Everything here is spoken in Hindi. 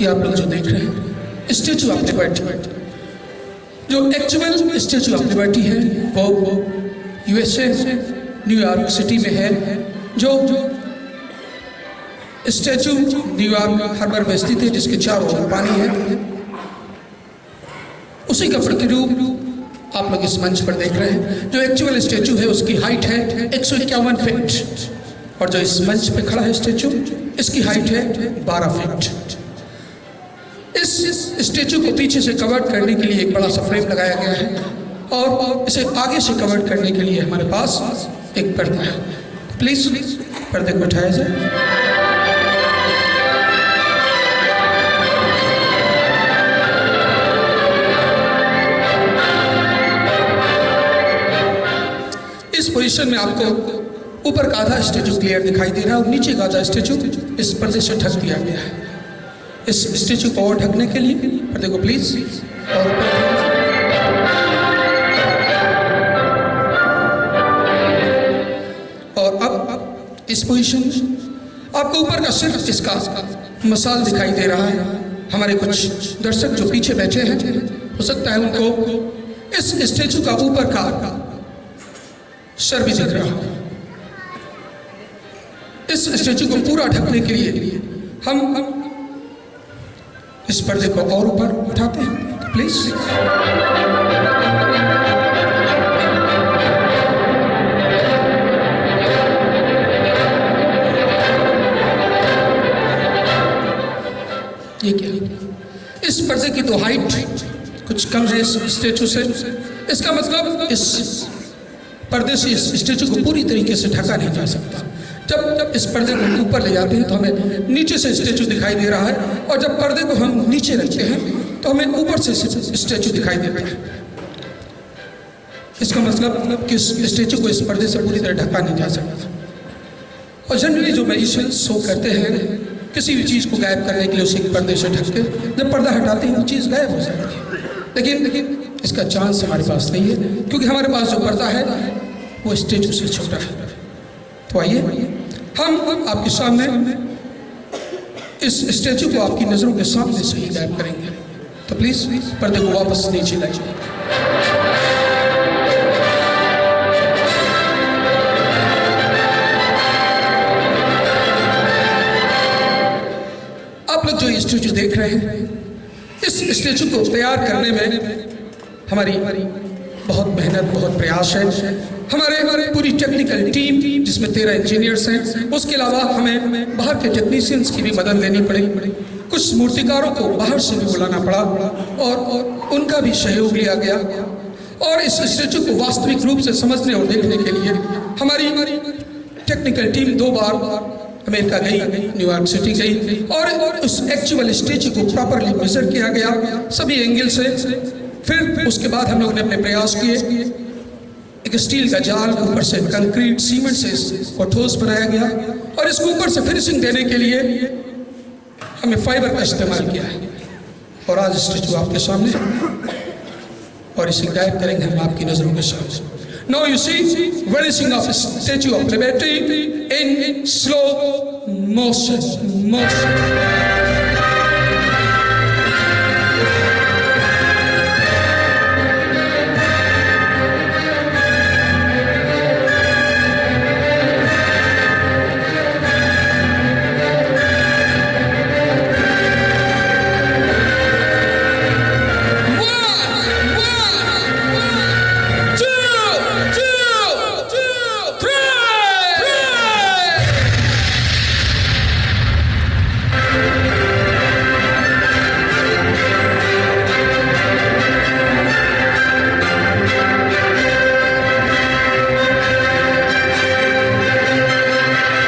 ये आप लोग जो देख रहे हैं स्टैचू ऑफ लिबर्टी, जो एक्चुअल स्टैचू ऑफ लिबर्टी है वो यूएसए न्यूयॉर्क सिटी में है। जो स्टैचू न्यूयॉर्क हार्बर में स्थित है, जिसके चारों ओर पानी है। उसी का प्रतिरूप आप लोग इस मंच पर देख रहे हैं। जो एक्चुअल स्टैचू है उसकी हाइट है 151 फीट, और जो इस मंच पे खड़ा है स्टैचू, इसकी हाइट है 12 फीट। इस स्टैचू को पीछे से कवर करने के लिए एक बड़ा सा फ्रेम लगाया गया है, और इसे आगे से कवर करने के लिए हमारे पास एक पर्दा है। प्लीज पर्दे को उठाया जाए। इस पोजीशन में आपको ऊपर का आधा स्टैचू क्लियर दिखाई दे रहा है और नीचे का आधा स्टैचू इस पर्दे से ढक दिया गया है। इस स्टैचू को और ढकने के लिए पर्दे को प्लीज और अब इस पोजीशन आपको ऊपर का सिर्फ इसका मसाल दिखाई दे रहा है। हमारे कुछ दर्शक जो पीछे बैठे हैं, हो सकता है उनको इस स्टैचू का ऊपर का सर भी दिख रहा है। इस स्टैचू को पूरा ढकने के लिए हम इस पर्दे को और ऊपर उठाते हैं। तो प्लीज ये क्या, इस पर्दे की तो हाइट कुछ कम है इस स्टैचू से। इसका मतलब इस पर्दे से इस स्टैचू को पूरी तरीके से ढका नहीं जा सकता। जब इस पर्दे को ऊपर ले जाते हैं तो हमें नीचे से स्टैचू दिखाई दे रहा है, और जब पर्दे को हम नीचे रखते हैं तो हमें ऊपर से स्टैचू दिखाई देता है। इसका मतलब कि इस स्टैचू को इस पर्दे से पूरी तरह ढका नहीं जा सकता। और जनरली जो मैजिशियंस शो करते हैं किसी भी चीज़ को गायब करने के लिए उसी पर्दे से ढक के जब पर्दा हटाते हैं वो चीज़ गायब हो जाती है। लेकिन इसका चांस हमारे पास नहीं है, क्योंकि हमारे पास जो पर्दा है वो स्टैचू से छोटा है। तो आइए हम आपके सामने इस स्टैचू को आपकी नजरों के सामने से ही गायब करेंगे। तो प्लीज पर्दे को वापस नीचे लाइए। आप लोग जो स्टैचू देख रहे हैं, इस स्टैचू को तैयार करने में हमारी बहुत मेहनत, बहुत प्रयास है। हमारे पूरी टेक्निकल टीम जिसमें 13 इंजीनियर्स हैं, उसके अलावा हमें बाहर के टेक्नीशियंस की भी मदद लेनी पड़ी। कुछ मूर्तिकारों को बाहर से भी बुलाना पड़ा और उनका भी सहयोग लिया गया। और इस स्टैचू को वास्तविक रूप से समझने और देखने के लिए हमारी टेक्निकल टीम 2 बार अमेरिका गई, न्यूयॉर्क सिटी गई, और उस एक्चुअल स्टैचू को प्रॉपरली मेजर किया गया सभी एंगल से। फिर उसके बाद हम लोगों ने अपने प्रयास किए, एक स्टील का जाल, ऊपर से कंक्रीट सीमेंट से इसको ठोस बनाया गया, और इसको ऊपर से फिनिशिंग देने के लिए हमें फाइबर का इस्तेमाल किया है। और आज स्टैचू आपके सामने, और इसे गायब करेंगे हम आपकी नजरों के सामने। Now you see vanishing of Statue of Liberty in slow motion.